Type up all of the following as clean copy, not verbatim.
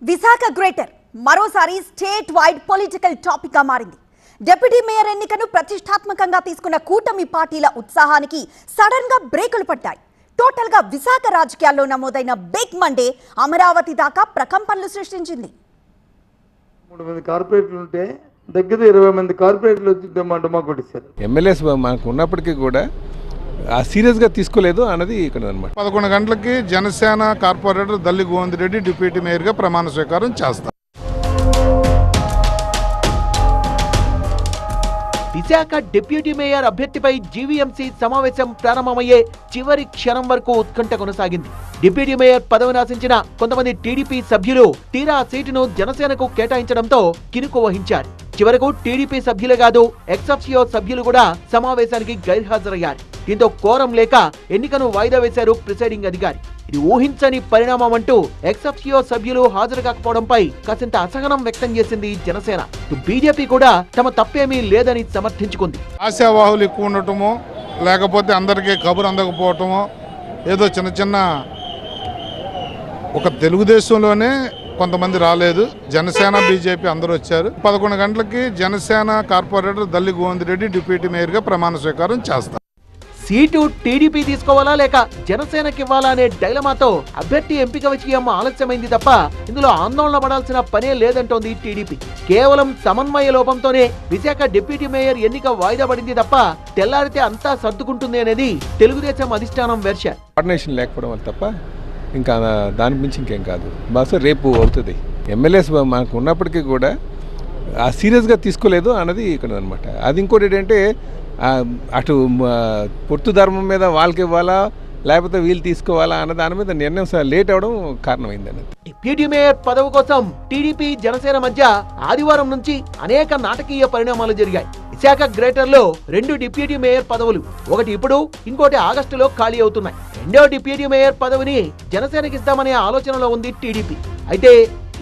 Visakha greater మరోసారి state wide political topic గా మారింది. డిప్యూటీ మేయర్ ఎన్నికను ప్రతిష్టాత్మకంగా తీసుకున్న కూటమి పార్టీల ఉత్సాహానికి సడన్ గా బ్రేకులు పడ్డాయి. టోటల్ గా విశాఖ రాజకీయాల్లో నమోదైన బిగ్ మండే అమరావతి దాకా ప్రకంపనలు సృష్టించింది. 3 మంది కార్పొరేటర్లు ఉంటే దగ్గర 20 మంది కార్పొరేటర్లు వచ్చి డమా కొట్టేశారు. ఎమ్మెల్యేస్ మనకు ఉన్నప్పటికీ కూడా సీరియస్గా తీసుకోలేదు అన్నది ఇక్కడ అనమాట. 11 గంటలకి జనసేన కార్పొరేటర్ దల్లి గోవింద్ రెడ్డి డిప్యూటీ మేయర్గా ప్రమాణ స్వీకారం చేస్తారు. విశాఖ డిప్యూటీ మేయర్ అభ్యర్థిపై జీవీఎంసీ సమావేశం ప్రారంభమయ్యే చివరి క్షణం వరకు ఉత్కంఠ కొనసాగింది. డిప్యూటీ మేయర్ పదవిని ఆశించిన కొంతమంది టీడీపీ సభ్యులు తీరా సీటును జనసేనకు కేటాయించడంతో కినుకు వహించారు. చివరకు టీడీపీ సభ్యులే కాదు ఎక్సెప్షియో సభ్యులు కూడా సమావేశానికి గైర్హాజరయ్యారు. దీంతో కోరం లేక ఎన్నికను వాయిదా వేశారు ప్రిసైడింగ్ అధికారి. ఇది ఊహించని పరిణామం అంటూ ఎక్సెప్షియో సభ్యులు హాజరు కాకపోవడంపై కాసింత అసహనం వ్యక్తం చేసింది జనసేన. బీజేపీ కూడా తమ తప్పేమీ లేదని సమర్థించుకుంది. ఆశావాహులు ఎక్కువ ఉండటమో లేకపోతే అందరికీ కబురు అందకపోవటమో ఏదో చిన్న ఒక తెలుగుదేశంలోనే కొంతమంది రాలేదు. జనసేన బీజేపీ అందరూ వచ్చారు. 11 గంటలకి జనసేన కార్పొరేటర్ దల్లి గోవింద్ రెడ్డి డిప్యూటీ మేయర్గా ప్రమాణ స్వీకారం చేస్తారు. సీటు టీడీపీ తీసుకోవాలా లేక జనసేనకి ఇవ్వాలా అనే డైలమాతో అభ్యర్థి ఎంపిక విషయం ఆలస్యమైంది తప్ప ఇందులో ఆందోళన పడాల్సిన పనే లేదంటోంది టీడీపీ. కేవలం సమన్వయ లోపంతోనే విశాఖ డిప్యూటీ మేయర్ ఎన్నిక వాయిదా పడింది తప్ప తెల్లారితే అంతా సర్దుకుంటుంది అనేది తెలుగుదేశం అధిష్టానం వెర్షన్. కోఆర్డినేషన్ లేకపోవడం వల్ల తప్ప ఇంకా దాని మించి ఇంకేం కాదు. బహుశా రేపు అవుతుంది. ఎమ్మెల్యేస్ మనకు ఉన్నప్పటికీ కూడా సీరియస్గా తీసుకోలేదు అన్నది ఇక్కడ అనమాట. అది ఇంకోటి ఏంటంటే అటు పొత్తు ధర్మం మీద వాళ్ళకి ఇవ్వాలా లేకపోతే వీళ్ళు తీసుకోవాలా అన్న దాని మీద నిర్ణయం లేట్ అవడం కారణమైంది అన్నది. డిప్యూటీ మేయర్ పదవి కోసం టీడీపీ జనసేన మధ్య ఆదివారం నుంచి అనేక నాటకీయ పరిణామాలు జరిగాయి. విశాఖ గ్రేటర్ లో 2 డిప్యూటీ మేయర్ పదవులు, ఒకటి ఇప్పుడు ఇంకోటి ఆగస్టులో ఖాళీ అవుతున్నాయి. రెండో డిప్యూటీ మేయర్ పదవిని జనసేనకి ఇస్తామనే ఆలోచనలో ఉంది టీడీపీ. అయితే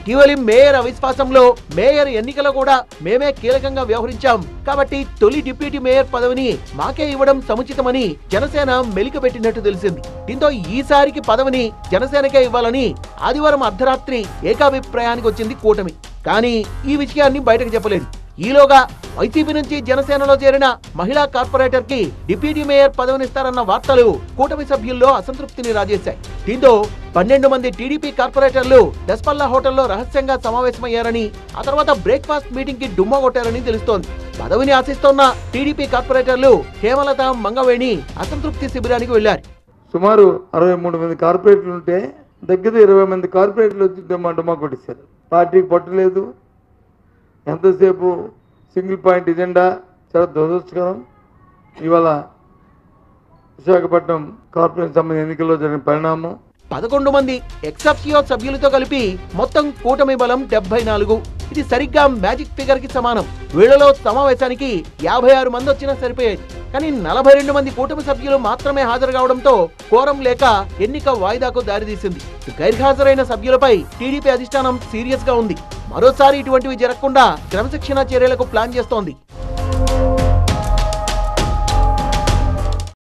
ఇటీవలి మేయర్ అవిశ్వాసంలో మేయర్ ఎన్నికలో కూడా మేమే కీలకంగా వ్యవహరించాం కాబట్టి తొలి డిప్యూటీ మేయర్ పదవిని మాకే ఇవ్వడం సముచితమని జనసేన మెలికబెట్టినట్టు తెలిసింది. దీంతో ఈసారికి పదవిని జనసేనకే ఇవ్వాలని ఆదివారం అర్ధరాత్రి ఏకాభిప్రాయానికి వచ్చింది కూటమి. కానీ ఈ విషయాన్ని బయటకు చెప్పలేదు. ఈలోగా వైసీపీ నుంచి జనసేనలో చేరిన మహిళా కార్పొరేటర్ కి డిప్యూటీ మేయర్ పదవినిస్తారన్న వార్తలు కూటమి సభ్యుల్లో అసంతృప్తిని రాజేశాయి. దీంతో 12 మంది టీడీపీ కార్పొరేటర్లు దస్పల్లా హోటల్లో రహస్యంగా సమావేశమయ్యారని ఆ తర్వాత బ్రేక్ఫాస్ట్ మీటింగ్ కి డుమ్మా కొట్టారని తెలుస్తోంది. పదవిని ఆశిస్తోన్న టీడీపీ కార్పొరేటర్లు హేమలత, మంగవేణి అసంతృప్తి శిబిరానికి వెళ్లారు. సుమారు 63 మంది కార్పొరేటర్లు ఉంటే దగ్గర 20 మంది కార్పొరేటర్లు వచ్చి డమా కొట్టేశారు. పార్టీకి పట్టలేదు. ఎంతసేపు సింగిల్ పాయింట్ ఎజెండా. చాలా దురదృష్టకరం. ఇవాళ విశాఖపట్నం కార్పొరేషన్ సంబంధించిన ఎన్నికల్లో జరిగిన పరిణామం. 11 మంది ఎక్సెప్షియో సభ్యులతో కలిపి మొత్తం కూటమి బలం 74. ఇది సరిగ్గా మ్యాజిక్ ఫిగర్ కి సమానం. వీళ్లలో సమావేశానికి 56 మంది వచ్చినా సరిపోయేది. కానీ 42 మంది కూటమి సభ్యులు మాత్రమే హాజరు కావడంతో కోరం లేక ఎన్నిక వాయిదాకు దారితీసింది. గైర్హాజరైన సభ్యులపై టీడీపీ అధిష్టానం సీరియస్ గా ఉంది. మరోసారి ఇటువంటివి జరగకుండా క్రమశిక్షణ చర్యలకు ప్లాన్ చేస్తోంది.